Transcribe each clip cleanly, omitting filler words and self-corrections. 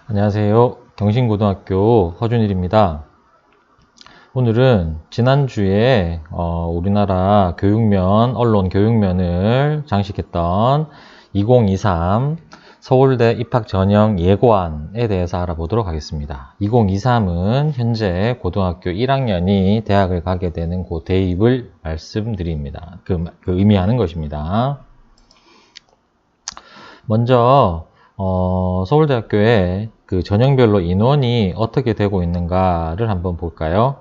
안녕하세요. 경신고등학교 허준일입니다. 오늘은 지난주에 우리나라 교육면, 언론 교육면을 장식했던 2023 서울대 입학전형 예고안에 대해서 알아보도록 하겠습니다. 2023은 현재 고등학교 1학년이 대학을 가게 되는 그 대입을 말씀드립니다. 그 의미하는 것입니다. 먼저 서울대학교에 그 전형별로 인원이 어떻게 되고 있는가를 한번 볼까요?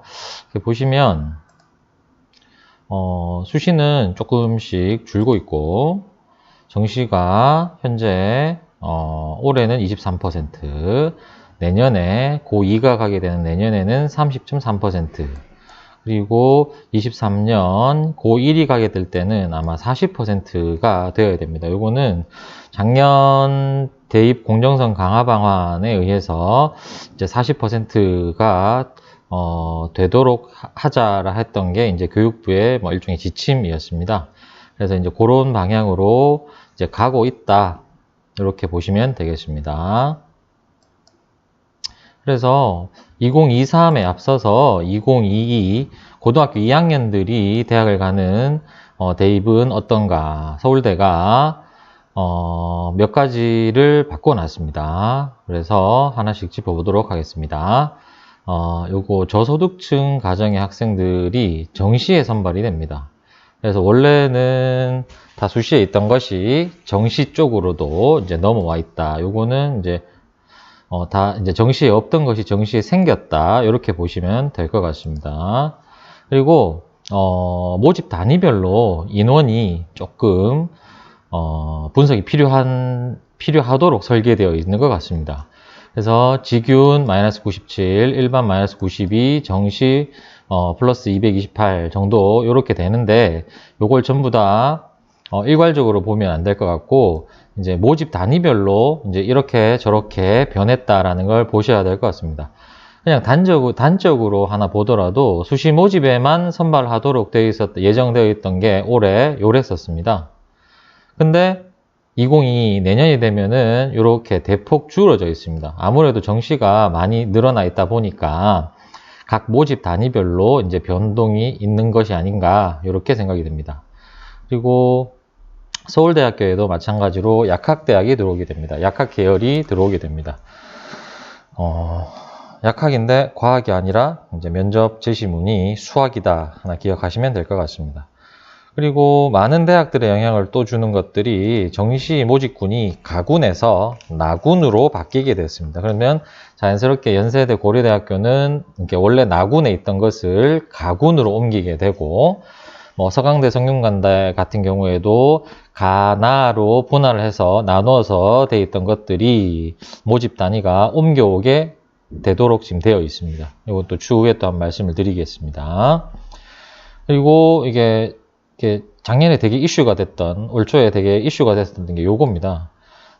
보시면 수시는 조금씩 줄고 있고 정시가 현재 올해는 23%, 내년에 고2가 가게 되는 내년에는 30.3%, 그리고 23년 고1이 가게 될 때는 아마 40%가 되어야 됩니다. 요거는 작년 대입 공정성 강화 방안에 의해서 이제 40%가 되도록 하자라 했던 게 이제 교육부의 뭐 일종의 지침이었습니다. 그래서 이제 그런 방향으로 이제 가고 있다. 이렇게 보시면 되겠습니다. 그래서 2023에 앞서서 2022 고등학교 2학년들이 대학을 가는 대입은 어떤가? 서울대가 몇 가지를 바꿔놨습니다. 그래서 하나씩 짚어보도록 하겠습니다. 요거 저소득층 가정의 학생들이 정시에 선발이 됩니다. 그래서 원래는 다 수시에 있던 것이 정시 쪽으로도 이제 넘어와 있다. 요거는 이제 다 이제 정시에 없던 것이 정시에 생겼다. 이렇게 보시면 될 것 같습니다. 그리고 모집 단위별로 인원이 조금 분석이 필요하도록 설계되어 있는 것 같습니다. 그래서 지균 마이너스 97, 일반 마이너스 92, 정시 플러스 228 정도 이렇게 되는데 요걸 전부 다 일괄적으로 보면 안 될 것 같고 이제 모집 단위별로 이제 이렇게 저렇게 변했다라는 걸 보셔야 될 것 같습니다. 그냥 단적으로 하나 보더라도 수시 모집에만 선발하도록 예정되어 있던 게 올해 요랬었습니다. 근데 2022 내년이 되면은 이렇게 대폭 줄어져 있습니다. 아무래도 정시가 많이 늘어나 있다 보니까 각 모집 단위별로 이제 변동이 있는 것이 아닌가 이렇게 생각이 됩니다. 그리고 서울대학교에도 마찬가지로 약학대학이 들어오게 됩니다. 약학 계열이 들어오게 됩니다. 약학인데 과학이 아니라 이제 면접 제시문이 수학이다 하나 기억하시면 될 것 같습니다. 그리고 많은 대학들의 영향을 또 주는 것들이 정시 모집군이 가군에서 나군으로 바뀌게 됐습니다. 그러면 자연스럽게 연세대 고려대학교는 이렇게 원래 나군에 있던 것을 가군으로 옮기게 되고 뭐 서강대 성균관대 같은 경우에도 가나로 분할을 해서 나누어서 돼 있던 것들이 모집 단위가 옮겨오게 되도록 지금 되어 있습니다. 이것도 추후에 또 한 말씀을 드리겠습니다. 그리고 이게 작년에 되게 이슈가 됐던, 올 초에 되게 이슈가 됐었던 게 요겁니다.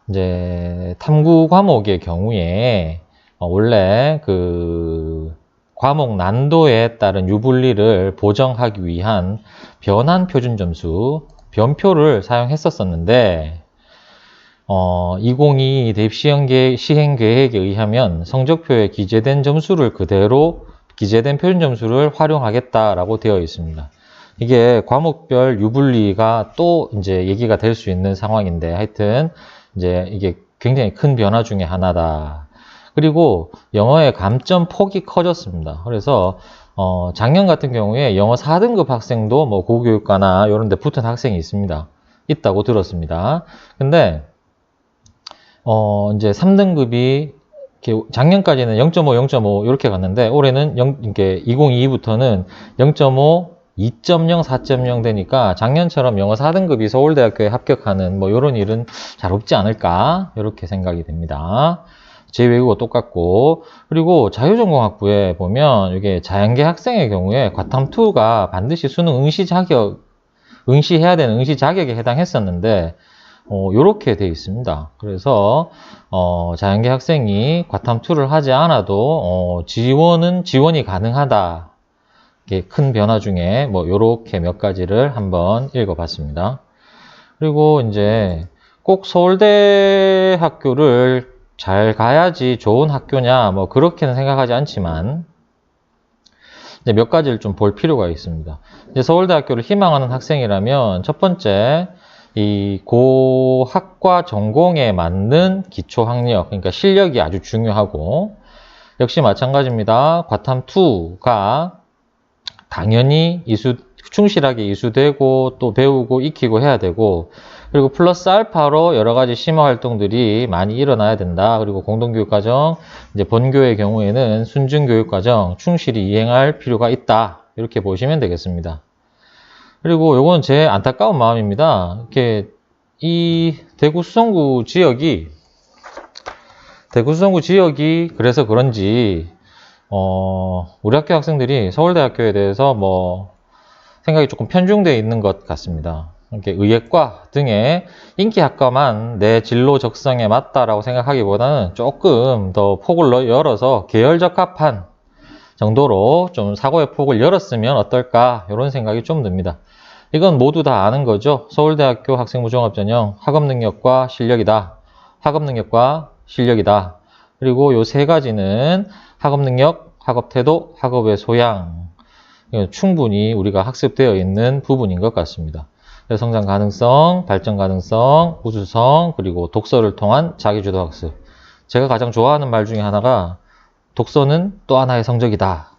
이제 탐구 과목의 경우에 원래 그 과목 난도에 따른 유불리를 보정하기 위한 변환 표준 점수, 변표를 사용했었는데 2022 대입 시행 계획에 의하면 성적표에 기재된 점수를 그대로 기재된 표준 점수를 활용하겠다라고 되어 있습니다. 이게 과목별 유불리가 또 이제 얘기가 될 수 있는 상황인데 하여튼 이제 이게 굉장히 큰 변화 중에 하나다. 그리고 영어의 감점 폭이 커졌습니다. 그래서 작년 같은 경우에 영어 4등급 학생도 뭐 고교육과나 이런 데 붙은 학생이 있다고 들었습니다. 근데 이제 3등급이 작년까지는 0.5, 0.5 이렇게 갔는데 올해는 이게 2022부터는 0.5, 2.0, 4.0 되니까 작년처럼 영어 4등급이 서울대학교에 합격하는 뭐 이런 일은 잘 없지 않을까 이렇게 생각이 됩니다. 제2외국어 똑같고, 그리고 자유전공학부에 보면 이게 자연계 학생의 경우에 과탐2가 반드시 수능 응시해야 되는 응시 자격에 해당했었는데 요렇게 돼 있습니다. 그래서 자연계 학생이 과탐2를 하지 않아도 지원이 가능하다. 이게 큰 변화 중에 뭐 요렇게 몇 가지를 한번 읽어봤습니다. 그리고 이제 꼭 서울대 학교를 잘 가야지 좋은 학교냐, 뭐 그렇게는 생각하지 않지만 이제 몇 가지를 좀 볼 필요가 있습니다. 이제 서울대학교를 희망하는 학생이라면 첫 번째, 이 고학과 전공에 맞는 기초학력, 그러니까 실력이 아주 중요하고, 역시 마찬가지입니다. 과탐2가 당연히 충실하게 이수되고 또 배우고 익히고 해야 되고, 그리고 플러스 알파로 여러 가지 심화 활동들이 많이 일어나야 된다. 그리고 공동교육과정, 이제 본교의 경우에는 순증교육과정 충실히 이행할 필요가 있다. 이렇게 보시면 되겠습니다. 그리고 요건 제 안타까운 마음입니다. 이렇게 이 대구 수성구 지역이 그래서 그런지 우리 학교 학생들이 서울대학교에 대해서 뭐 생각이 조금 편중되어 있는 것 같습니다. 이렇게 의예과 등의 인기 학과만 내 진로 적성에 맞다라고 생각하기보다는 조금 더 폭을 열어서 계열 적합한 정도로 좀 사고의 폭을 열었으면 어떨까, 이런 생각이 좀 듭니다. 이건 모두 다 아는 거죠. 서울대학교 학생부 종합전형 학업능력과 실력이다. 학업능력과 실력이다. 그리고 요 세 가지는 학업능력, 학업태도, 학업의 소양, 충분히 우리가 학습되어 있는 부분인 것 같습니다. 성장 가능성, 발전 가능성, 우수성, 그리고 독서를 통한 자기주도 학습. 제가 가장 좋아하는 말 중에 하나가 독서는 또 하나의 성적이다.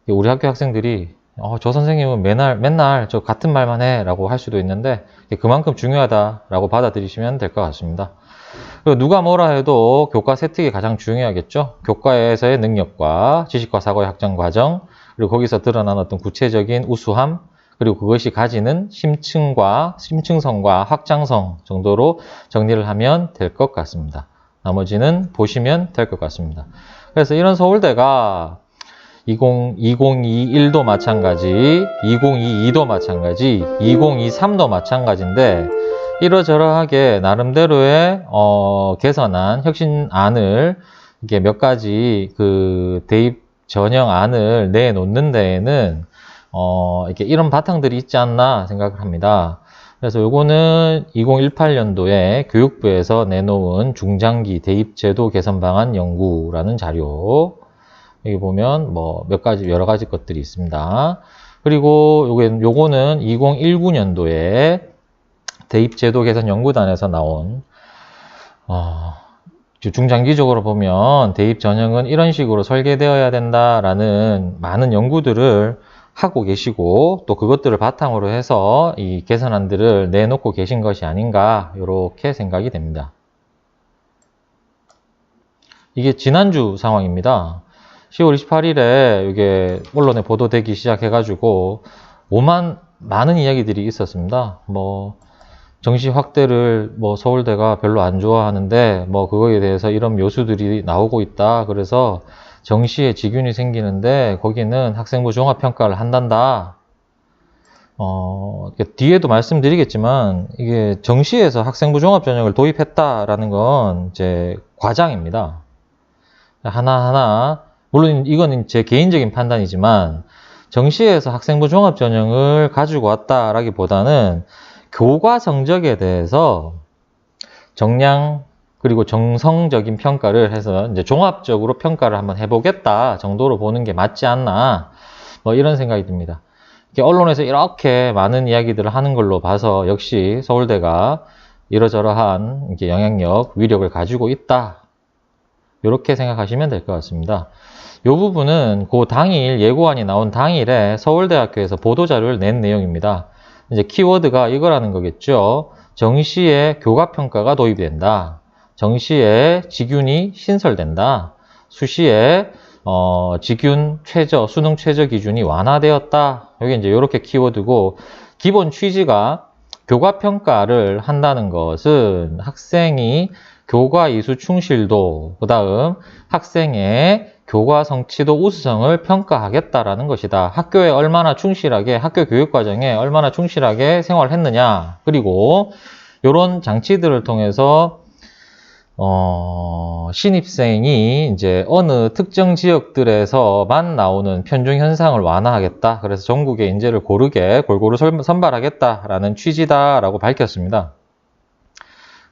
우리 학교 학생들이 저 선생님은 맨날 저 같은 말만 해 라고 할 수도 있는데 그만큼 중요하다라고 받아들이시면 될 것 같습니다. 그리고 누가 뭐라 해도 교과 세특이 가장 중요하겠죠. 교과에서의 능력과 지식과 사고의 확장 과정, 그리고 거기서 드러난 어떤 구체적인 우수함, 그리고 그것이 가지는 심층성과 확장성 정도로 정리를 하면 될 것 같습니다. 나머지는 보시면 될 것 같습니다. 그래서 이런 서울대가 2021도 마찬가지, 2022도 마찬가지, 2023도 마찬가지인데 이러저러하게 나름대로의 개선안, 혁신안을 이렇게 몇 가지 그 대입 전형안을 내놓는 데에는 이렇게 이런 바탕들이 있지 않나 생각을 합니다. 그래서 요거는 2018년도에 교육부에서 내놓은 중장기 대입 제도 개선 방안 연구라는 자료. 여기 보면 뭐 몇 가지, 여러 가지 것들이 있습니다. 그리고 요거는 2019년도에 대입제도 개선 연구단에서 나온, 중장기적으로 보면 대입 전형은 이런 식으로 설계되어야 된다라는 많은 연구들을 하고 계시고, 또 그것들을 바탕으로 해서 이 개선안들을 내놓고 계신 것이 아닌가, 이렇게 생각이 됩니다. 이게 지난주 상황입니다. 10월 28일에 이게 언론에 보도되기 시작해가지고 많은 이야기들이 있었습니다. 뭐 정시 확대를 뭐 서울대가 별로 안 좋아하는데 뭐 그거에 대해서 이런 묘수들이 나오고 있다. 그래서 정시에 직윤이 생기는데 거기는 학생부 종합평가를 한단다. 뒤에도 말씀드리겠지만 이게 정시에서 학생부 종합전형을 도입했다라는 건 이제 과장입니다. 하나하나, 물론 이건 제 개인적인 판단이지만 정시에서 학생부 종합전형을 가지고 왔다라기보다는 교과 성적에 대해서 정량 그리고 정성적인 평가를 해서 이제 종합적으로 평가를 한번 해보겠다 정도로 보는 게 맞지 않나, 뭐 이런 생각이 듭니다. 언론에서 이렇게 많은 이야기들을 하는 걸로 봐서 역시 서울대가 이러저러한 이렇게 영향력, 위력을 가지고 있다, 이렇게 생각하시면 될 것 같습니다. 이 부분은 그 당일, 예고안이 나온 당일에 서울대학교에서 보도자료를 낸 내용입니다. 이제 키워드가 이거라는 거겠죠. 정시에 교과평가가 도입된다. 정시에 직윤이 신설된다. 수시에 직윤 최저, 수능 최저 기준이 완화되었다. 여기 이제 이렇게 키워드고, 기본 취지가 교과평가를 한다는 것은 학생이 교과 이수 충실도, 그 다음 학생의 교과 성취도 우수성을 평가하겠다라는 것이다. 학교에 얼마나 충실하게, 학교 교육과정에 얼마나 충실하게 생활했느냐. 그리고 이런 장치들을 통해서 신입생이 이제 어느 특정 지역들에서만 나오는 편중 현상을 완화하겠다. 그래서 전국의 인재를 고르게 골고루 선발하겠다라는 취지다라고 밝혔습니다.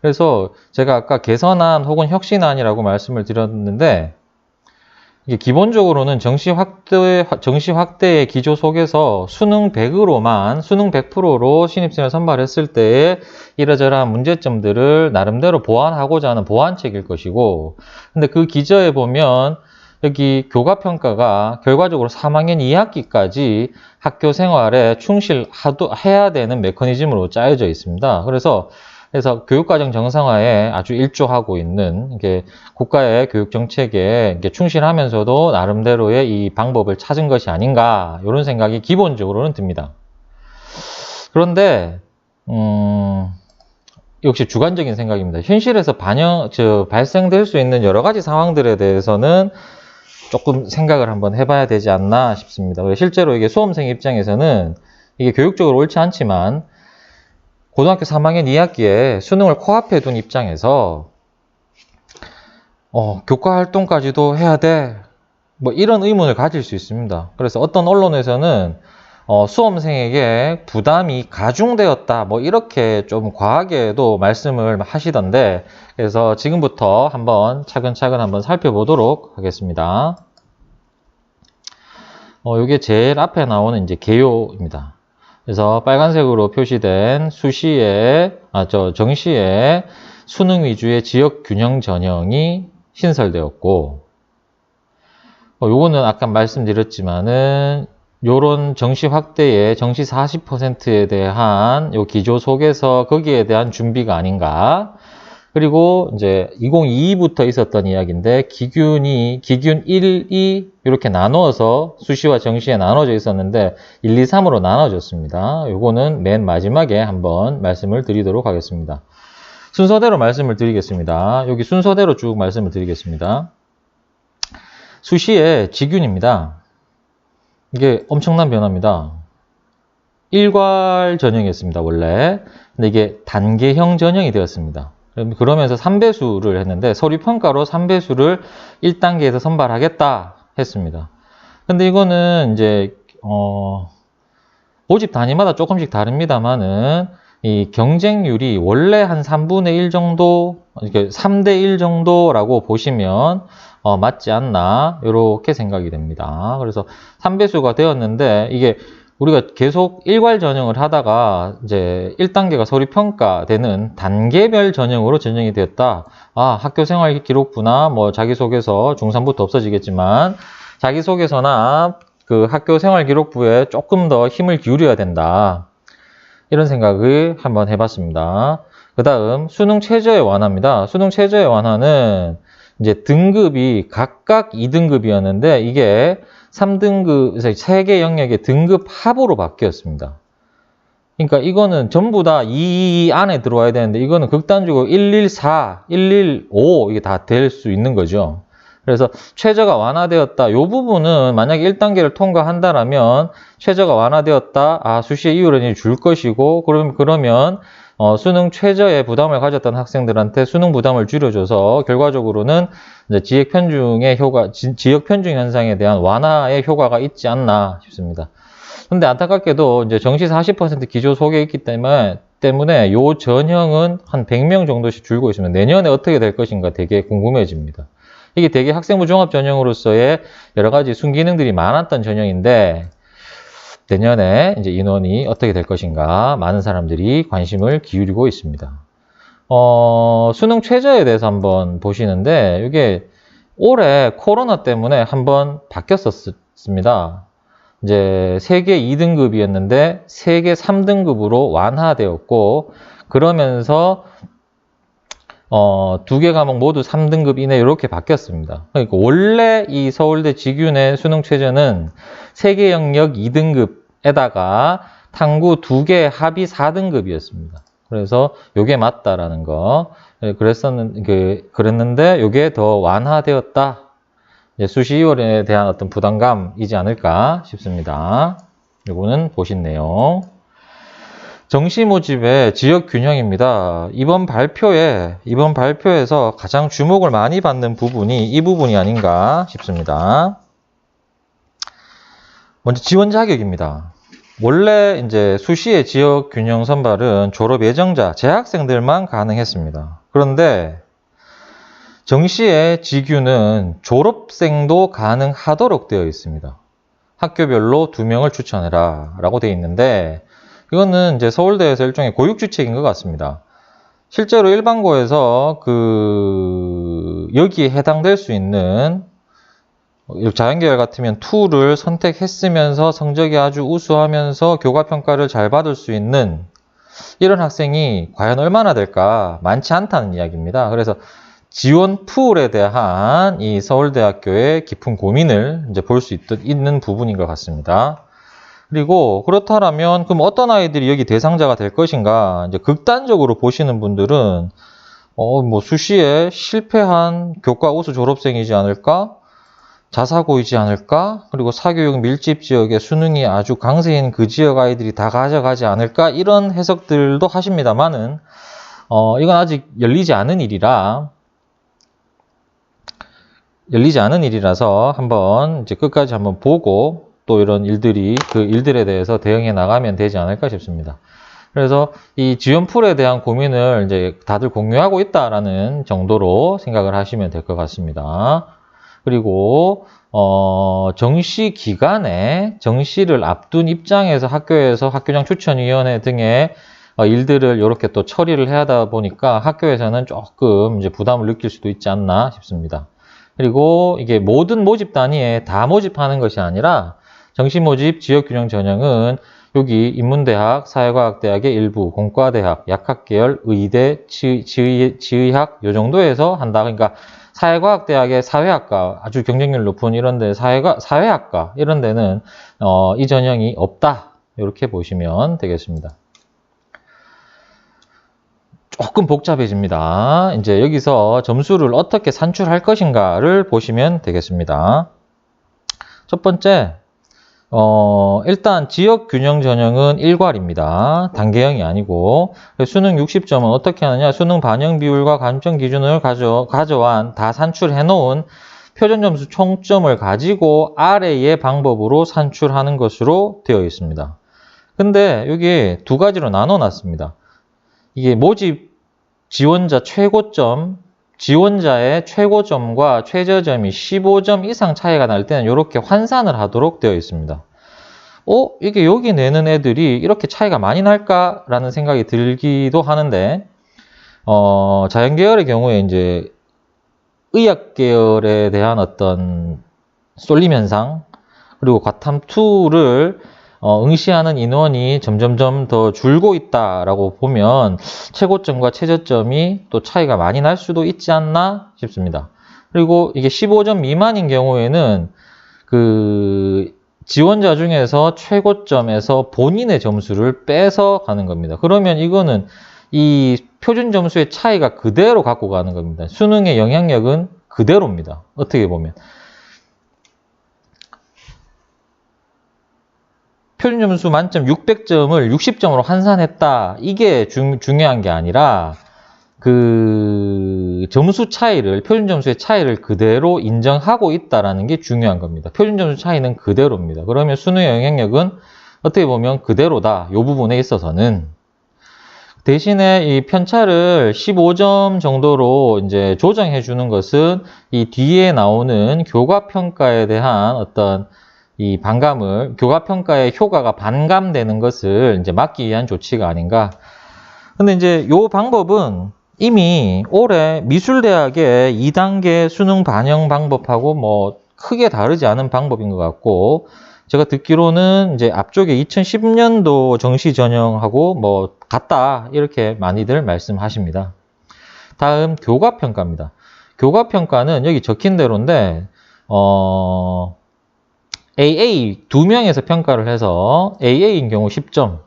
그래서 제가 아까 개선안 혹은 혁신안이라고 말씀을 드렸는데, 이게 기본적으로는 정시 확대의 기조 속에서 수능 100으로만, 수능 100%로 신입생을 선발했을 때의 이러저러한 문제점들을 나름대로 보완하고자 하는 보완책일 것이고, 근데 그 기저에 보면 여기 교과평가가 결과적으로 3학년 2학기까지 학교 생활에 충실해야 되는 메커니즘으로 짜여져 있습니다. 그래서 교육과정 정상화에 아주 일조하고 있는 이게 국가의 교육 정책에 충실하면서도 나름대로의 이 방법을 찾은 것이 아닌가 이런 생각이 기본적으로는 듭니다. 그런데 역시 주관적인 생각입니다. 현실에서 발생될 수 있는 여러 가지 상황들에 대해서는 조금 생각을 한번 해봐야 되지 않나 싶습니다. 실제로 이게 수험생 입장에서는 이게 교육적으로 옳지 않지만 고등학교 3학년 2학기에 수능을 코앞에 둔 입장에서 교과 활동까지도 해야 돼. 뭐 이런 의문을 가질 수 있습니다. 그래서 어떤 언론에서는 수험생에게 부담이 가중되었다. 뭐 이렇게 좀 과하게도 말씀을 하시던데, 그래서 지금부터 한번 차근차근 한번 살펴보도록 하겠습니다. 이게 제일 앞에 나오는 이제 개요입니다. 그래서 빨간색으로 표시된 정시에 수능 위주의 지역 균형 전형이 신설되었고, 요거는 아까 말씀드렸지만은 요런 정시 확대의 정시 40%에 대한 요 기조 속에서 거기에 대한 준비가 아닌가. 그리고 이제 2022부터 있었던 이야기인데 기균 1, 2 이렇게 나누어서 수시와 정시에 나눠져 있었는데 1, 2, 3으로 나눠졌습니다. 요거는 맨 마지막에 한번 말씀을 드리도록 하겠습니다. 순서대로 말씀을 드리겠습니다. 여기 순서대로 쭉 말씀을 드리겠습니다. 수시의 지균입니다. 이게 엄청난 변화입니다. 일괄 전형이었습니다, 원래. 근데 이게 단계형 전형이 되었습니다. 그러면서 3배수를 했는데 서류평가로 3배수를 1단계에서 선발하겠다 했습니다. 근데 이거는 이제 모집 단위마다 조금씩 다릅니다만은 이 경쟁률이 원래 한 3분의 1 정도, 이렇게 3대 1 정도라고 보시면 맞지 않나 이렇게 생각이 됩니다. 그래서 3배수가 되었는데 이게 우리가 계속 일괄 전형을 하다가 이제 1단계가 서류평가되는 단계별 전형으로 전형이 되었다. 학교생활 기록부나 뭐 자기소개서 중3부터 없어지겠지만 자기소개서나 그 학교생활 기록부에 조금 더 힘을 기울여야 된다. 이런 생각을 한번 해봤습니다. 그 다음 수능 최저의 완화입니다. 수능 최저의 완화는 이제 등급이 각각 2등급이었는데 이게 3등급, 3개 영역의 등급 합으로 바뀌었습니다. 그러니까 이거는 전부 다 2 안에 들어와야 되는데 이거는 극단적으로 114, 115 이게 다 될 수 있는 거죠. 그래서 최저가 완화되었다. 이 부분은 만약에 1단계를 통과한다라면 최저가 완화되었다. 수시의 이율은 줄 것이고 그러면 수능 최저의 부담을 가졌던 학생들한테 수능 부담을 줄여줘서 결과적으로는 이제 지역 편중 현상에 대한 완화의 효과가 있지 않나 싶습니다. 근데 안타깝게도 이제 정시 40% 기조 속에 있기 때문에 요 전형은 한 100명 정도씩 줄고 있습니다. 내년에 어떻게 될 것인가 되게 궁금해집니다. 이게 되게 학생부 종합 전형으로서의 여러 가지 순기능들이 많았던 전형인데 내년에 이제 인원이 어떻게 될 것인가 많은 사람들이 관심을 기울이고 있습니다. 수능 최저에 대해서 한번 보시는데 이게 올해 코로나 때문에 한번 바뀌었었습니다. 이제 3개 2등급이었는데 3개 3등급으로 완화되었고 그러면서 2개 과목 모두 3등급 이내 이렇게 바뀌었습니다. 그러니까 원래 이 서울대 직윤의 수능 최저는 3개 영역 2등급에다가 탕구 2개 합이 4등급이었습니다. 그래서 요게 맞다라는 거 그랬는데 요게 더 완화되었다. 수시 2월에 대한 어떤 부담감이지 않을까 싶습니다. 요거는 보신 내용. 정시 모집의 지역 균형입니다. 이번 발표에서 가장 주목을 많이 받는 부분이 이 부분이 아닌가 싶습니다. 먼저 지원 자격입니다. 원래 이제 수시의 지역 균형 선발은 졸업 예정자, 재학생들만 가능했습니다. 그런데 정시의 지규는 졸업생도 가능하도록 되어 있습니다. 학교별로 2명을 추천해라 라고 되어 있는데, 이거는 이제 서울대에서 일종의 고육주책인 것 같습니다. 실제로 일반고에서 여기에 해당될 수 있는 자연계열 같으면 2를 선택했으면서 성적이 아주 우수하면서 교과평가를 잘 받을 수 있는 이런 학생이 과연 얼마나 될까? 많지 않다는 이야기입니다. 그래서 지원 풀에 대한 이 서울대학교의 깊은 고민을 이제 볼 수 있는 부분인 것 같습니다. 그리고 그렇다면 그럼 어떤 아이들이 여기 대상자가 될 것인가? 이제 극단적으로 보시는 분들은 뭐 수시에 실패한 교과 우수 졸업생이지 않을까? 자사고이지 않을까? 그리고 사교육 밀집 지역에 수능이 아주 강세인 그 지역 아이들이 다 가져가지 않을까? 이런 해석들도 하십니다만은 이건 아직 열리지 않은 일이라서 한번 이제 끝까지 한번 보고 또 이런 일들이 그 일들에 대해서 대응해 나가면 되지 않을까 싶습니다. 그래서 이 지원풀에 대한 고민을 이제 다들 공유하고 있다라는 정도로 생각을 하시면 될 것 같습니다. 그리고 정시 기간에 정시를 앞둔 입장에서 학교에서 학교장 추천위원회 등의 일들을 이렇게 또 처리를 해야 하다 보니까 학교에서는 조금 이제 부담을 느낄 수도 있지 않나 싶습니다. 그리고 이게 모든 모집 단위에 다 모집하는 것이 아니라 정시 모집 지역균형 전형은 여기 인문대학, 사회과학대학의 일부, 공과대학, 약학계열, 의대, 지의학 요 정도에서 한다. 그러니까 사회과학대학의 사회학과, 아주 경쟁률 높은 이런 데 사회학과 이런 데는 이 전형이 없다. 이렇게 보시면 되겠습니다. 조금 복잡해집니다. 이제 여기서 점수를 어떻게 산출할 것인가를 보시면 되겠습니다. 첫 번째, 일단 지역 균형 전형은 일괄입니다. 단계형이 아니고 수능 60점은 어떻게 하느냐? 수능 반영 비율과 감점 기준을 가져온 다 산출해 놓은 표준 점수 총점을 가지고 아래의 방법으로 산출하는 것으로 되어 있습니다. 근데 여기 두 가지로 나눠 놨습니다. 이게 모집 지원자 최고점, 지원자의 최고점과 최저점이 15점 이상 차이가 날 때는 이렇게 환산을 하도록 되어 있습니다. 이게 여기 내는 애들이 이렇게 차이가 많이 날까라는 생각이 들기도 하는데, 자연계열의 경우에 이제 의학 계열에 대한 어떤 쏠림 현상, 그리고 과탐2를 응시하는 인원이 점점점 더 줄고 있다라고 보면 최고점과 최저점이 또 차이가 많이 날 수도 있지 않나 싶습니다. 그리고 이게 15점 미만인 경우에는 지원자 중에서 최고점에서 본인의 점수를 빼서 가는 겁니다. 그러면 이거는 이 표준 점수의 차이가 그대로 갖고 가는 겁니다. 수능의 영향력은 그대로입니다. 어떻게 보면. 표준 점수 만점 600점을 60점으로 환산했다. 이게 중요한 게 아니라 점수 차이를, 표준 점수의 차이를 그대로 인정하고 있다라는 게 중요한 겁니다. 표준 점수 차이는 그대로입니다. 그러면 수능의 영향력은 어떻게 보면 그대로다. 이 부분에 있어서는. 대신에 이 편차를 15점 정도로 이제 조정해 주는 것은 이 뒤에 나오는 교과평가에 대한 어떤 이 교과평가의 효과가 반감되는 것을 이제 막기 위한 조치가 아닌가. 근데 이제 요 방법은 이미 올해 미술대학의 2단계 수능 반영 방법하고 뭐 크게 다르지 않은 방법인 것 같고, 제가 듣기로는 이제 앞쪽에 2010년도 정시 전형하고 뭐 같다 이렇게 많이들 말씀하십니다. 다음 교과평가입니다. 교과평가는 여기 적힌 대로인데 AA 2명에서 평가를 해서 AA인 경우 10점,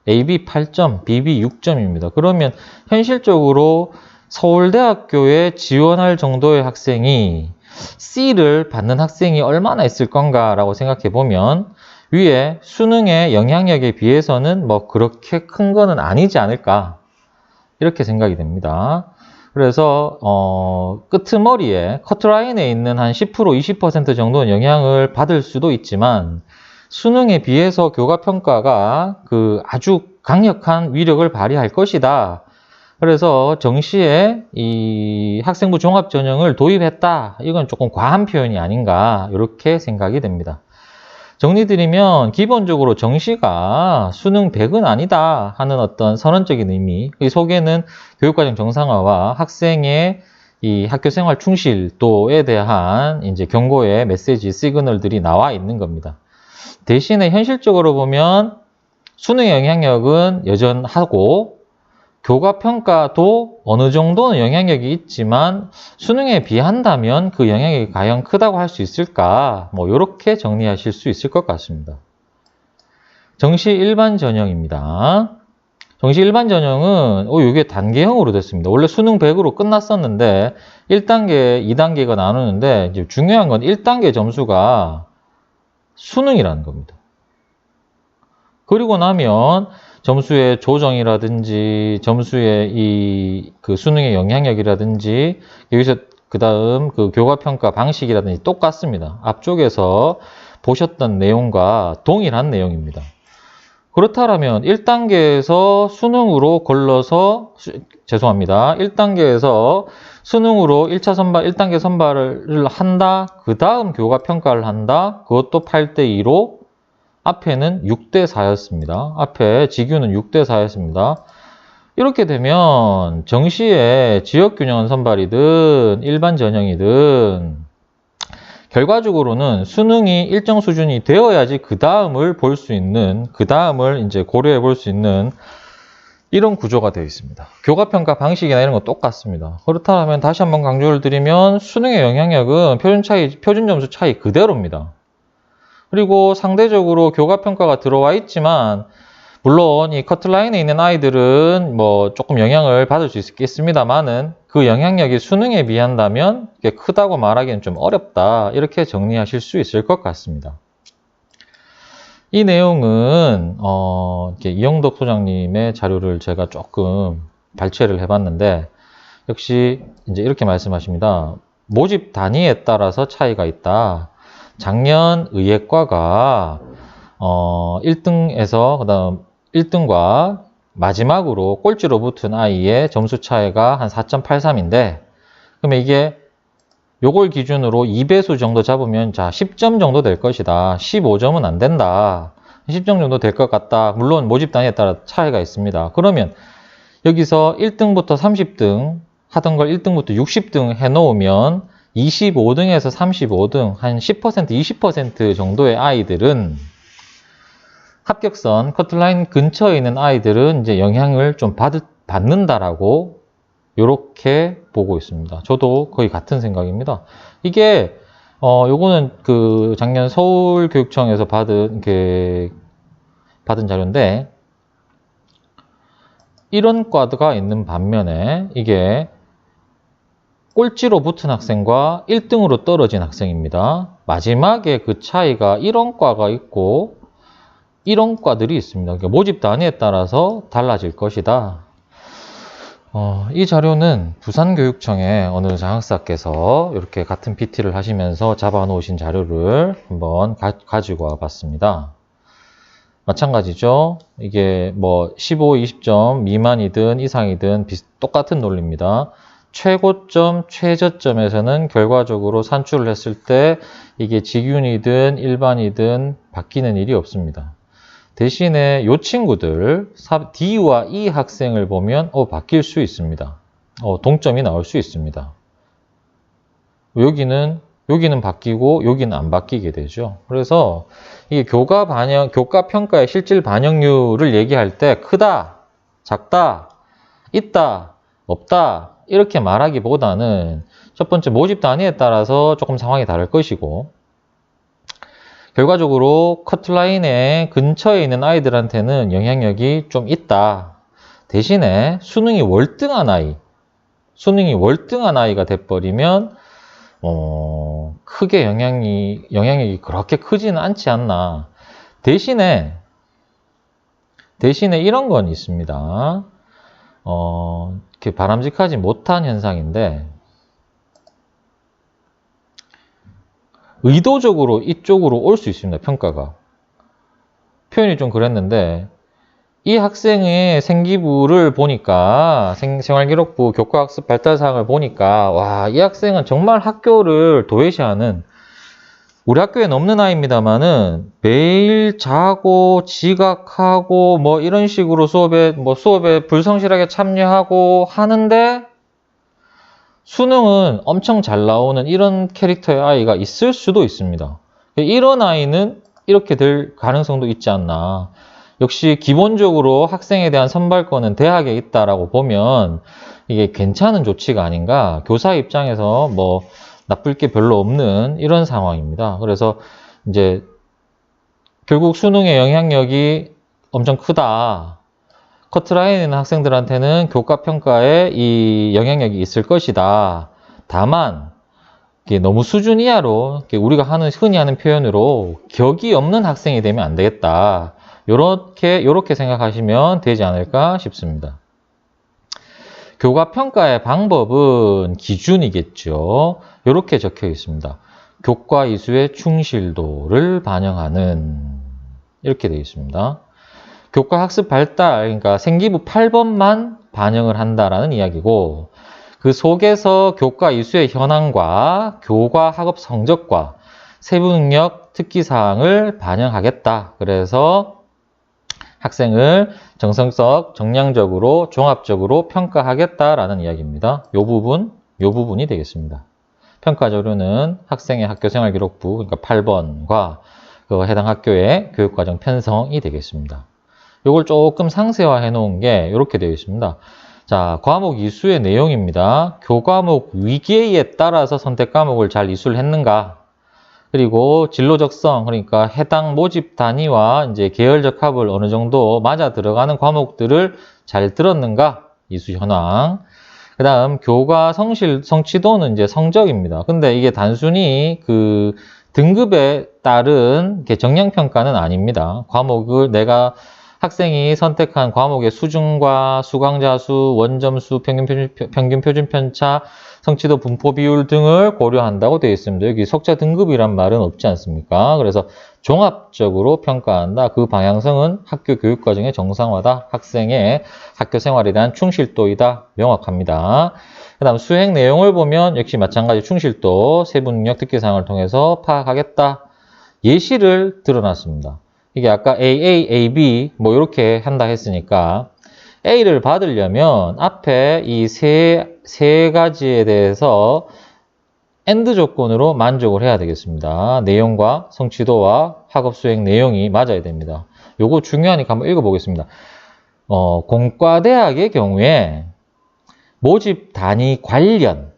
AB 8점, BB 6점입니다. 그러면 현실적으로 서울대학교에 지원할 정도의 학생이 C를 받는 학생이 얼마나 있을 건가라고 생각해 보면 위에 수능의 영향력에 비해서는 뭐 그렇게 큰 거는 아니지 않을까 이렇게 생각이 됩니다. 그래서 끄트머리에 커트라인에 있는 한 10% 20% 정도는 영향을 받을 수도 있지만 수능에 비해서 교과평가가 그 아주 강력한 위력을 발휘할 것이다. 그래서 정시에 이 학생부 종합전형을 도입했다. 이건 조금 과한 표현이 아닌가 이렇게 생각이 됩니다. 정리드리면 기본적으로 정시가 수능 100은 아니다 하는 어떤 선언적인 의미, 이 속에는 교육과정 정상화와 학생의 이 학교생활 충실도에 대한 이제 경고의 메시지, 시그널들이 나와 있는 겁니다. 대신에 현실적으로 보면 수능의 영향력은 여전하고 교과평가도 어느 정도는 영향력이 있지만 수능에 비한다면 그 영향력이 과연 크다고 할 수 있을까? 뭐 이렇게 정리하실 수 있을 것 같습니다. 정시 일반 전형입니다. 정시 일반 전형은 이게 단계형으로 됐습니다. 원래 수능 100으로 끝났었는데 1단계, 2단계가 나누는데 이제 중요한 건 1단계 점수가 수능이라는 겁니다. 그리고 나면 점수의 조정이라든지 점수의 그 수능의 영향력이라든지 여기서 그 다음 그 교과평가 방식이라든지 똑같습니다. 앞쪽에서 보셨던 내용과 동일한 내용입니다. 그렇다면 1단계에서 수능으로 걸러서 죄송합니다. 1단계에서 수능으로 1차 선발, 1단계 선발을 한다. 그 다음 교과평가를 한다. 그것도 8대2로 앞에는 6대4였습니다. 앞에 지규는 6대4였습니다. 이렇게 되면 정시에 지역균형 선발이든 일반 전형이든 결과적으로는 수능이 일정 수준이 되어야지 그 다음을 볼 수 있는, 그 다음을 이제 고려해 볼 수 있는 이런 구조가 되어 있습니다. 교과평가 방식이나 이런 거 똑같습니다. 그렇다면 다시 한번 강조를 드리면 수능의 영향력은 표준 점수 차이 그대로입니다. 그리고 상대적으로 교과평가가 들어와 있지만 물론 이 커트라인에 있는 아이들은 뭐 조금 영향을 받을 수 있겠습니다만은 그 영향력이 수능에 비한다면 크다고 말하기는 좀 어렵다. 이렇게 정리하실 수 있을 것 같습니다. 이 내용은 이렇게 이영덕 소장님의 자료를 제가 조금 발췌를 해봤는데 역시 이제 이렇게 말씀하십니다. 모집 단위에 따라서 차이가 있다. 작년 의예과가 1등에서 그다음 1등과 마지막으로 꼴찌로 붙은 아이의 점수 차이가 한 4.83인데 그러면 이게 요걸 기준으로 2배수 정도 잡으면 자 10점 정도 될 것이다. 15점은 안 된다. 10점 정도 될 것 같다. 물론 모집 단위에 따라 차이가 있습니다. 그러면 여기서 1등부터 30등 하던 걸 1등부터 60등 해놓으면 25등에서 35등 한 10%, 20% 정도의 아이들은 합격선 커트라인 근처에 있는 아이들은 이제 영향을 좀 받는다라고 이렇게 보고 있습니다. 저도 거의 같은 생각입니다. 이게 요거는 그 작년 서울교육청에서 받은 자료인데 이런 과가 있는 반면에 이게 꼴찌로 붙은 학생과 1등으로 떨어진 학생입니다. 마지막에 그 차이가 이런 과가 있고 이런 과들이 있습니다. 그러니까 모집 단위에 따라서 달라질 것이다. 이 자료는 부산교육청의 어느 장학사께서 이렇게 같은 PT를 하시면서 잡아 놓으신 자료를 한번 가지고 와 봤습니다. 마찬가지죠. 이게 뭐 15, 20점 미만이든 이상이든 똑같은 논리입니다. 최고점, 최저점에서는 결과적으로 산출을 했을 때 이게 직윤이든 일반이든 바뀌는 일이 없습니다. 대신에 이 친구들 D와 E 학생을 보면 바뀔 수 있습니다. 동점이 나올 수 있습니다. 여기는 바뀌고 여기는 안 바뀌게 되죠. 그래서 이게 교과 평가의 실질 반영률을 얘기할 때 크다, 작다, 있다, 없다 이렇게 말하기보다는 첫 번째 모집 단위에 따라서 조금 상황이 다를 것이고 결과적으로 커트라인의 근처에 있는 아이들한테는 영향력이 좀 있다. 대신에 수능이 월등한 아이가 돼버리면 크게 영향력이 그렇게 크지는 않지 않나. 대신에 이런 건 있습니다. 이렇게 바람직하지 못한 현상인데 의도적으로 이쪽으로 올 수 있습니다. 평가가. 표현이 좀 그랬는데, 이 학생의 생기부를 보니까, 생활기록부 교과학습 발달사항을 보니까, 와, 이 학생은 정말 학교를 도외시하는, 우리 학교에는 없는 아이입니다만은 매일 자고 지각하고 뭐 이런 식으로 수업에 불성실하게 참여하고 하는데 수능은 엄청 잘 나오는 이런 캐릭터의 아이가 있을 수도 있습니다. 이런 아이는 이렇게 될 가능성도 있지 않나. 역시 기본적으로 학생에 대한 선발권은 대학에 있다라고 보면 이게 괜찮은 조치가 아닌가. 교사 입장에서 뭐 나쁠 게 별로 없는 이런 상황입니다. 그래서 이제 결국 수능의 영향력이 엄청 크다. 커트라인에 있는 학생들한테는 교과평가에 이 영향력이 있을 것이다. 다만 이게 너무 수준 이하로 우리가 흔히 하는 표현으로 격이 없는 학생이 되면 안 되겠다. 요렇게 생각하시면 되지 않을까 싶습니다. 교과평가의 방법은 기준이겠죠. 이렇게 적혀 있습니다. 교과 이수의 충실도를 반영하는 이렇게 되어 있습니다. 교과 학습 발달, 그러니까 생기부 8번만 반영을 한다라는 이야기고 그 속에서 교과 이수의 현황과 교과 학업 성적과 세부 능력 특기사항을 반영하겠다. 그래서 학생을 정성적, 정량적으로, 종합적으로 평가하겠다라는 이야기입니다. 요 부분이 되겠습니다. 평가 자료는 학생의 학교생활 기록부, 그러니까 8번과 그 해당 학교의 교육과정 편성이 되겠습니다. 요걸 조금 상세화해 놓은 게 이렇게 되어 있습니다. 자, 과목 이수의 내용입니다. 교과목 위계에 따라서 선택 과목을 잘 이수를 했는가? 그리고 진로적성, 그러니까 해당 모집 단위와 이제 계열적 합을 어느 정도 맞아 들어가는 과목들을 잘 들었는가? 이수 현황. 그 다음, 교과 성취도는 이제 성적입니다. 근데 이게 단순히 그 등급에 따른 정량평가는 아닙니다. 과목을 학생이 선택한 과목의 수준과 수강자 수, 원점수, 평균 표준 편차, 성취도 분포 비율 등을 고려한다고 되어 있습니다. 여기 석자 등급이란 말은 없지 않습니까? 그래서 종합적으로 평가한다. 그 방향성은 학교 교육과정의 정상화다. 학생의 학교 생활에 대한 충실도이다. 명확합니다. 그 다음 수행 내용을 보면 역시 마찬가지 충실도, 세부 능력 특기사항을 통해서 파악하겠다. 예시를 드러놨습니다. 이게 아까 AA, AB 뭐 이렇게 한다 했으니까 A를 받으려면 앞에 이 세 가지에 대해서 AND 조건으로 만족을 해야 되겠습니다. 내용과 성취도와 학업 수행 내용이 맞아야 됩니다. 요거 중요하니까 한번 읽어보겠습니다. 공과대학의 경우에 모집 단위 관련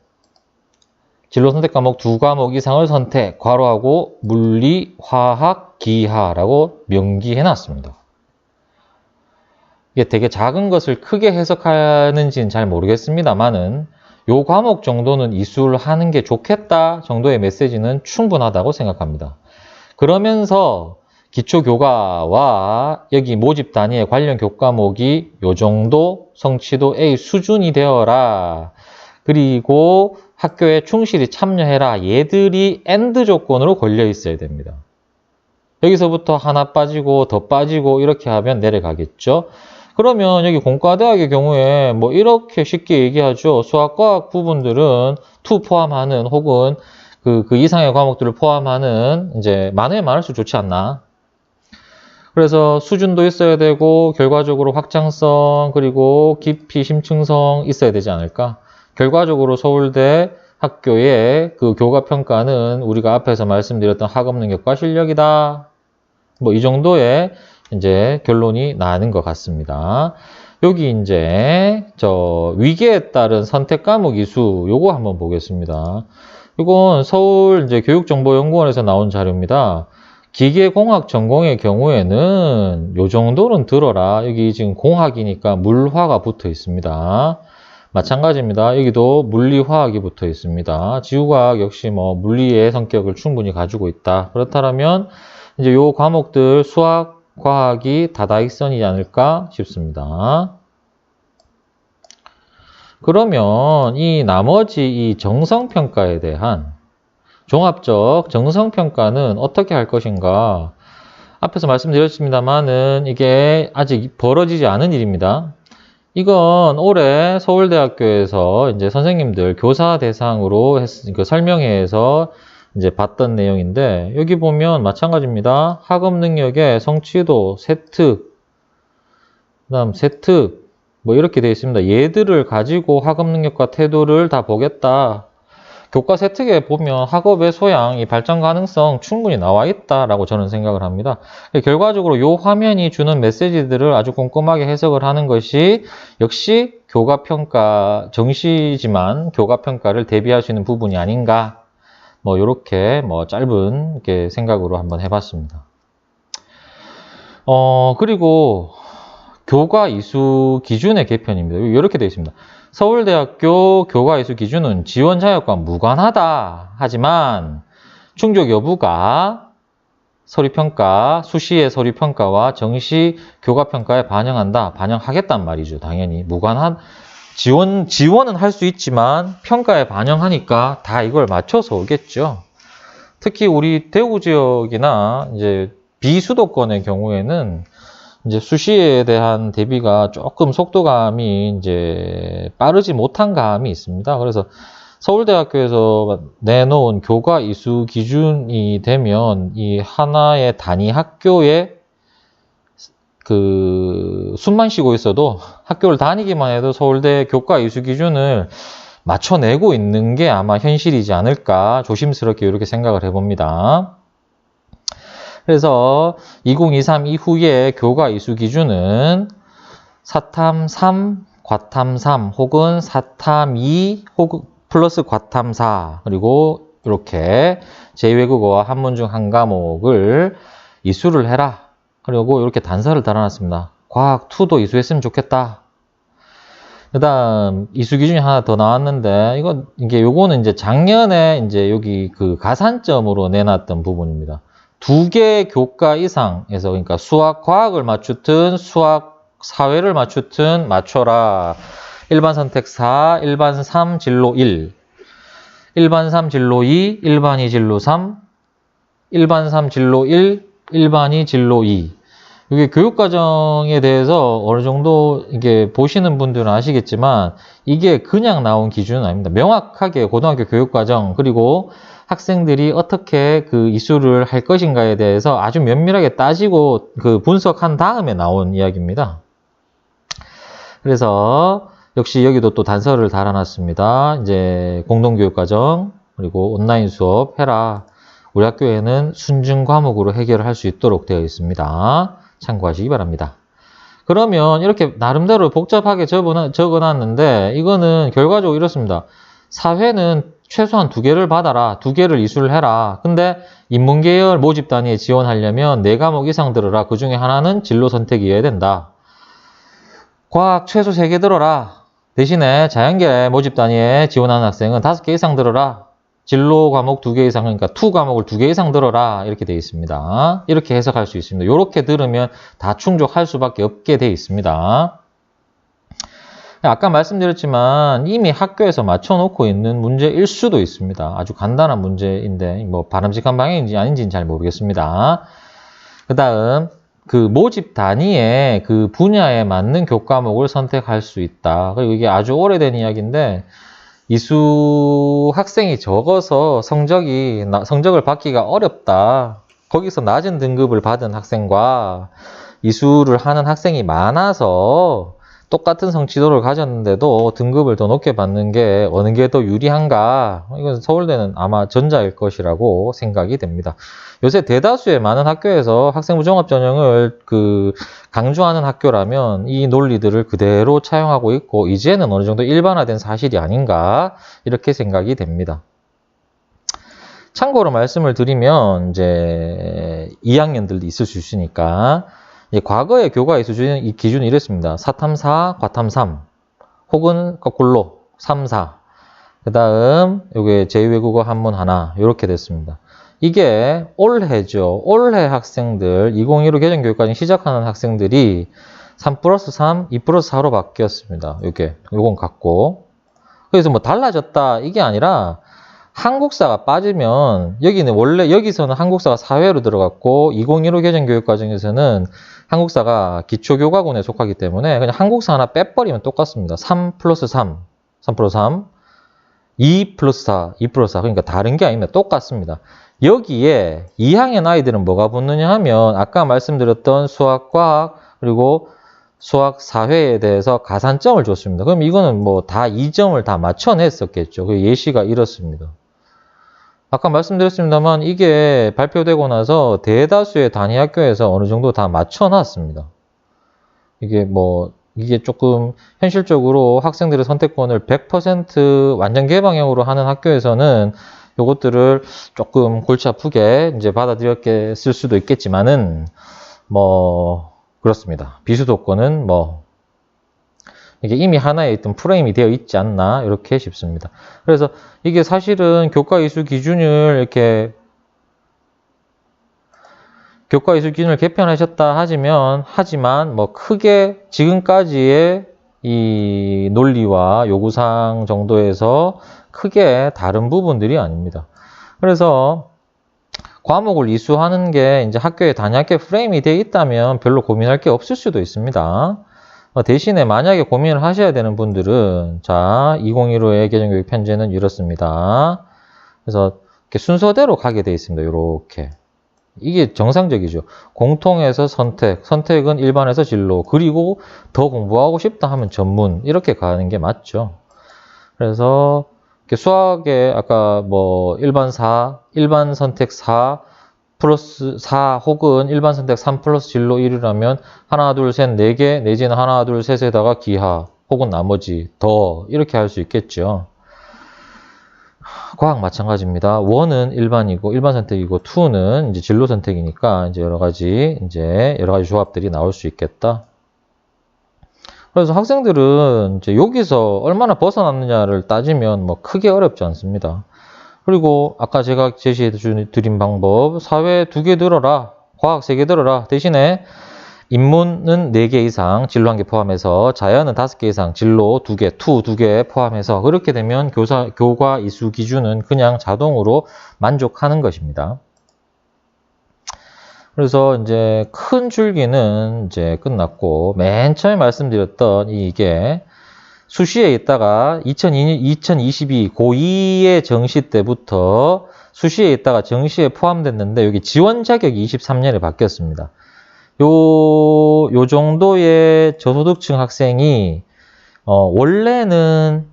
진로 선택 과목 2과목 이상을 선택, 괄호하고 물리, 화학, 기하라고 명기해 놨습니다. 이게 되게 작은 것을 크게 해석하는지는 잘 모르겠습니다만은 요 과목 정도는 이수를 하는 게 좋겠다 정도의 메시지는 충분하다고 생각합니다. 그러면서 기초교과와 여기 모집 단위의 관련 교과목이 요 정도 성취도 A 수준이 되어라. 그리고 학교에 충실히 참여해라. 얘들이 AND 조건으로 걸려 있어야 됩니다. 여기서부터 하나 빠지고 더 빠지고 이렇게 하면 내려가겠죠. 그러면 여기 공과대학의 경우에 뭐 이렇게 쉽게 얘기하죠. 수학과학 부분들은 2 포함하는 혹은 그 이상의 과목들을 포함하는 이제 많으면 많을수록 좋지 않나. 그래서 수준도 있어야 되고 결과적으로 확장성 그리고 깊이 심층성 있어야 되지 않을까. 결과적으로 서울대 학교의 그 교과평가는 우리가 앞에서 말씀드렸던 학업 능력과 실력이다. 뭐 이 정도의 이제 결론이 나는 것 같습니다. 여기 이제 위계에 따른 선택 과목 이수 요거 한번 보겠습니다. 이건 서울 이제 교육정보연구원에서 나온 자료입니다. 기계공학 전공의 경우에는 요 정도는 들어라. 여기 지금 공학이니까 물화가 붙어 있습니다. 마찬가지입니다. 여기도 물리화학이 붙어 있습니다. 지구과학 역시 뭐 물리의 성격을 충분히 가지고 있다. 그렇다면 이제 요 과목들 수학, 과학이 다다익선이지 않을까 싶습니다. 그러면 이 나머지 이 정성평가에 대한 종합적 정성평가는 어떻게 할 것인가? 앞에서 말씀드렸습니다만은 이게 아직 벌어지지 않은 일입니다. 이건 올해 서울대학교에서 이제 선생님들 교사 대상으로 그 설명회에서 이제 봤던 내용인데, 여기 보면 마찬가지입니다. 학업 능력의 성취도, 세트, 그다음 세트, 뭐 이렇게 되어 있습니다. 얘들을 가지고 학업 능력과 태도를 다 보겠다. 교과 세특에 보면 학업의 소양, 이 발전 가능성 충분히 나와 있다라고 저는 생각을 합니다. 결과적으로 이 화면이 주는 메시지들을 아주 꼼꼼하게 해석을 하는 것이 역시 교과평가, 정시지만 교과평가를 대비할 수 있는 부분이 아닌가. 뭐 이렇게 뭐 짧은 이렇게 생각으로 한번 해봤습니다. 그리고 교과 이수 기준의 개편입니다. 이렇게 되어 있습니다. 서울대학교 교과 이수 기준은 지원 자격과 무관하다. 하지만 충족 여부가 서류평가, 수시의 서류평가와 정시 교과평가에 반영한다. 반영하겠단 말이죠. 당연히. 지원은 할 수 있지만 평가에 반영하니까 다 이걸 맞춰서 오겠죠. 특히 우리 대구 지역이나 이제 비수도권의 경우에는 이제 수시에 대한 대비가 조금 속도감이 이제 빠르지 못한 감이 있습니다. 그래서 서울대학교에서 내놓은 교과 이수 기준이 되면 이 하나의 단위 학교에 그 숨만 쉬고 있어도 학교를 다니기만 해도 서울대 교과 이수 기준을 맞춰내고 있는 게 아마 현실이지 않을까 조심스럽게 이렇게 생각을 해봅니다. 그래서 2023 이후에 교과 이수 기준은 사탐 3, 과탐 3 혹은 사탐 2 혹은 플러스 과탐 4 그리고 이렇게 제2외국어와 한문 중 한 과목을 이수를 해라. 그리고 이렇게 단서를 달아놨습니다. 과학 2도 이수했으면 좋겠다. 그 다음 이수 기준이 하나 더 나왔는데 요거는 이제 작년에 이제 여기 그 가산점으로 내놨던 부분입니다. 2개 교과 이상에서 그러니까 수학, 과학을 맞추든 수학, 사회를 맞추든 맞춰라. 일반 선택 4, 일반 3, 진로 1, 일반 3, 진로 2, 일반 2, 진로 3, 일반 3, 진로 1, 일반 2, 진로 2. 이게 교육과정에 대해서 어느 정도 이게 보시는 분들은 아시겠지만 이게 그냥 나온 기준은 아닙니다. 명확하게 고등학교 교육과정 그리고 학생들이 어떻게 그 이수를 할 것인가에 대해서 아주 면밀하게 따지고 그 분석한 다음에 나온 이야기입니다. 그래서 역시 여기도 또 단서를 달아놨습니다. 이제 공동교육과정 그리고 온라인 수업 해라. 우리 학교에는 순증 과목으로 해결을 할 수 있도록 되어 있습니다. 참고하시기 바랍니다. 그러면 이렇게 나름대로 복잡하게 적어놨는데 이거는 결과적으로 이렇습니다. 사회는 최소한 2개를 받아라. 2개를 이수를 해라. 근데 인문계열 모집 단위에 지원하려면 4과목 이상 들어라. 그 중에 하나는 진로 선택이어야 된다. 과학 최소 3개 들어라. 대신에 자연계 모집 단위에 지원하는 학생은 5개 이상 들어라. 진로 과목 2개 이상, 그러니까 2 과목을 2개 이상 들어라. 이렇게 되어 있습니다. 이렇게 해석할 수 있습니다. 이렇게 들으면 다 충족할 수밖에 없게 되어 있습니다. 아까 말씀드렸지만 이미 학교에서 맞춰놓고 있는 문제일 수도 있습니다. 아주 간단한 문제인데 뭐 바람직한 방향인지 아닌지는 잘 모르겠습니다. 그 다음 그 모집 단위에 그 분야에 맞는 교과목을 선택할 수 있다. 그리고 이게 아주 오래된 이야기인데 이수 학생이 적어서 성적을 받기가 어렵다. 거기서 낮은 등급을 받은 학생과 이수를 하는 학생이 많아서 똑같은 성취도를 가졌는데도 등급을 더 높게 받는 게 어느 게 더 유리한가? 이건 서울대는 아마 전자일 것이라고 생각이 됩니다. 요새 대다수의 많은 학교에서 학생부 종합전형을 강조하는 학교라면 이 논리들을 그대로 차용하고 있고 이제는 어느 정도 일반화된 사실이 아닌가 이렇게 생각이 됩니다. 참고로 말씀을 드리면 이제 2학년들도 있을 수 있으니까 과거의 교과 이수 기준이 이랬습니다. 사탐 4, 과탐 3 혹은 거꾸로 3, 4 그 다음 요게 제2외국어 한문 하나 이렇게 됐습니다. 이게 올해죠. 올해 학생들 2015 개정교육과정 시작하는 학생들이 3 플러스 3, 2 플러스 4로 바뀌었습니다. 요건 같고 그래서 뭐 달라졌다 이게 아니라 한국사가 빠지면 여기는 원래 여기서는 한국사가 사회로 들어갔고 2015 개정교육과정에서는 한국사가 기초교과군에 속하기 때문에 그냥 한국사 하나 빼버리면 똑같습니다. 3 플러스 3, 3 플러스 3, 2 플러스 4, 2 플러스 4. 그러니까 다른 게 아닙니다. 똑같습니다. 여기에 2학년 아이들은 뭐가 붙느냐 하면 아까 말씀드렸던 수학, 과학, 그리고 수학, 사회에 대해서 가산점을 줬습니다. 그럼 이거는 뭐 다 2점을 다 맞춰냈었겠죠. 그 예시가 이렇습니다. 아까 말씀드렸습니다만 이게 발표되고 나서 대다수의 단위 학교에서 어느 정도 다 맞춰놨습니다. 이게 조금 현실적으로 학생들의 선택권을 100% 완전 개방형으로 하는 학교에서는 요것들을 조금 골치 아프게 이제 받아들였을 수도 있겠지만은 그렇습니다. 비수도권은 이게 이미 하나에 있던 프레임이 되어 있지 않나 이렇게 싶습니다. 그래서 이게 사실은 교과 이수 기준을 개편하셨다 하지만 크게 지금까지의 이 논리와 요구사항 정도에서 크게 다른 부분들이 아닙니다. 그래서 과목을 이수하는 게 이제 학교에 단위학교 프레임이 되어 있다면 별로 고민할 게 없을 수도 있습니다. 대신에 만약에 고민을 하셔야 되는 분들은 자 2015의 개정교육 편제는 이렇습니다. 그래서 이렇게 순서대로 가게 되어 있습니다. 이렇게 이게 정상적이죠. 공통에서 선택은 일반에서 진로, 그리고 더 공부하고 싶다 하면 전문 이렇게 가는 게 맞죠. 그래서 수학에 아까 일반 선택 4 플러스 4 혹은 일반 선택 3 플러스 진로 1이라면 하나, 둘, 셋, 4개 내지는 하나, 둘, 셋에다가 기하 혹은 나머지 더 이렇게 할 수 있겠죠. 과학 마찬가지입니다. 1은 일반이고 일반 선택이고 2는 이제 진로 선택이니까 이제 여러 가지 조합들이 나올 수 있겠다. 그래서 학생들은 이제 여기서 얼마나 벗어났느냐를 따지면 크게 어렵지 않습니다. 그리고 아까 제가 제시해 드린 방법, 사회 2개 들어라, 과학 3개 들어라. 대신에 인문은 4개 이상, 진로 1개 포함해서, 자연은 5개 이상, 진로 2개, 2개 포함해서 그렇게 되면 교과 이수 기준은 그냥 자동으로 만족하는 것입니다. 그래서 이제 큰 줄기는 이제 끝났고, 맨 처음에 말씀드렸던 이게 수시에 있다가 2022 고2의 정시 때부터 수시에 있다가 정시에 포함됐는데 여기 지원 자격이 23년에 바뀌었습니다. 요 정도의 저소득층 학생이 원래는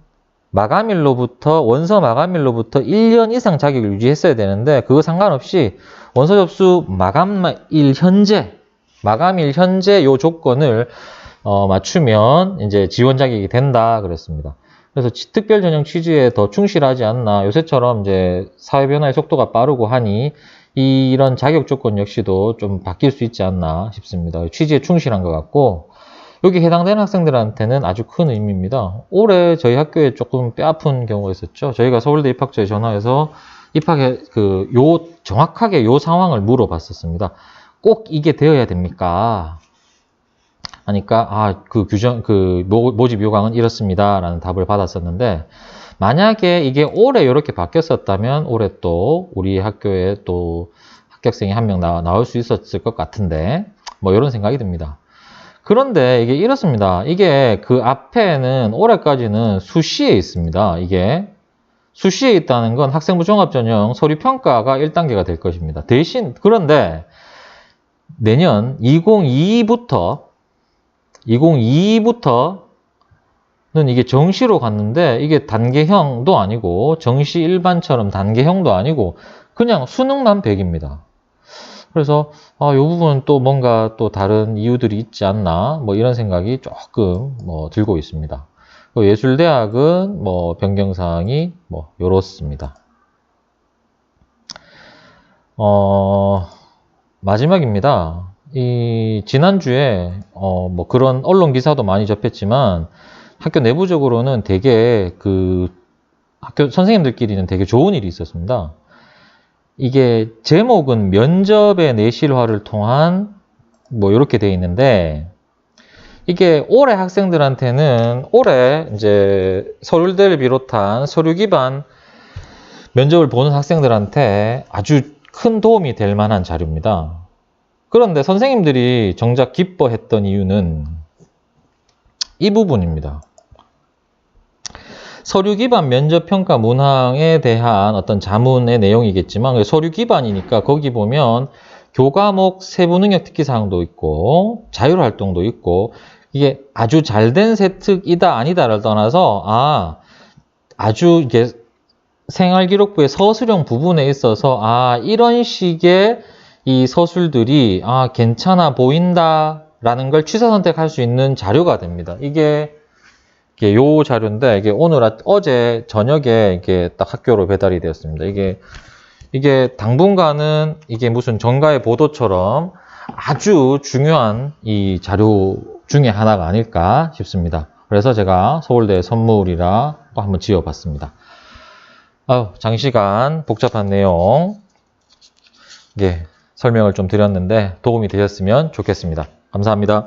원서 마감일로부터 1년 이상 자격을 유지했어야 되는데 그거 상관없이 원서 접수 마감일 현재 요 조건을 맞추면 이제 지원 자격이 된다 그랬습니다. 그래서 특별 전형 취지에 더 충실하지 않나. 요새처럼 이제 사회 변화의 속도가 빠르고 하니 이런 자격 조건 역시도 좀 바뀔 수 있지 않나 싶습니다. 취지에 충실한 것 같고 여기 해당되는 학생들한테는 아주 큰 의미입니다. 올해 저희 학교에 조금 뼈아픈 경우가 있었죠. 저희가 서울대 입학처에 전화해서 정확하게 요 상황을 물어봤었습니다. 꼭 이게 되어야 됩니까? 하니까 모집 요강은 이렇습니다 라는 답을 받았었는데 만약에 이게 올해 이렇게 바뀌었었다면 올해 또 우리 학교에 또 합격생이 한 명 나올 수 있었을 것 같은데 이런 생각이 듭니다. 그런데 이게 이렇습니다. 이게 그 앞에는 올해까지는 수시에 있습니다. 이게 수시에 있다는 건 학생부 종합전형 서류평가가 1단계가 될 것입니다. 그런데 내년 2022부터는 이게 정시로 갔는데 이게 단계형도 아니고 정시 일반처럼 단계형도 아니고 그냥 수능만 100입니다. 그래서 이 부분은 또 뭔가 또 다른 이유들이 있지 않나 이런 생각이 조금 들고 있습니다. 예술대학은 변경사항이 이렇습니다. 마지막입니다. 지난주에 그런 언론 기사도 많이 접했지만 학교 내부적으로는 되게 학교 선생님들끼리는 되게 좋은 일이 있었습니다. 이게 제목은 면접의 내실화를 통한 이렇게 되어 있는데 이게 올해 학생들한테는 올해 이제 서울대를 비롯한 서류 기반 면접을 보는 학생들한테 아주 큰 도움이 될 만한 자료입니다. 그런데 선생님들이 정작 기뻐했던 이유는 이 부분입니다. 서류 기반 면접평가 문항에 대한 어떤 자문의 내용이겠지만 서류 기반이니까 거기 보면 교과목 세부 능력 특기 사항도 있고 자율활동도 있고 이게 아주 잘된 세특이다 아니다를 떠나서 아주 이게 생활기록부의 서술형 부분에 있어서 이런 식의 이 서술들이 괜찮아 보인다라는 걸 취사 선택할 수 있는 자료가 됩니다. 이게 요 자료인데 이게 어제 저녁에 이게 딱 학교로 배달이 되었습니다. 이게 당분간은 이게 무슨 정가의 보도처럼 아주 중요한 이 자료 중에 하나가 아닐까 싶습니다. 그래서 제가 서울대 선물이라 또 한번 지어봤습니다. 장시간 복잡한 내용 설명을 좀 드렸는데 도움이 되셨으면 좋겠습니다. 감사합니다.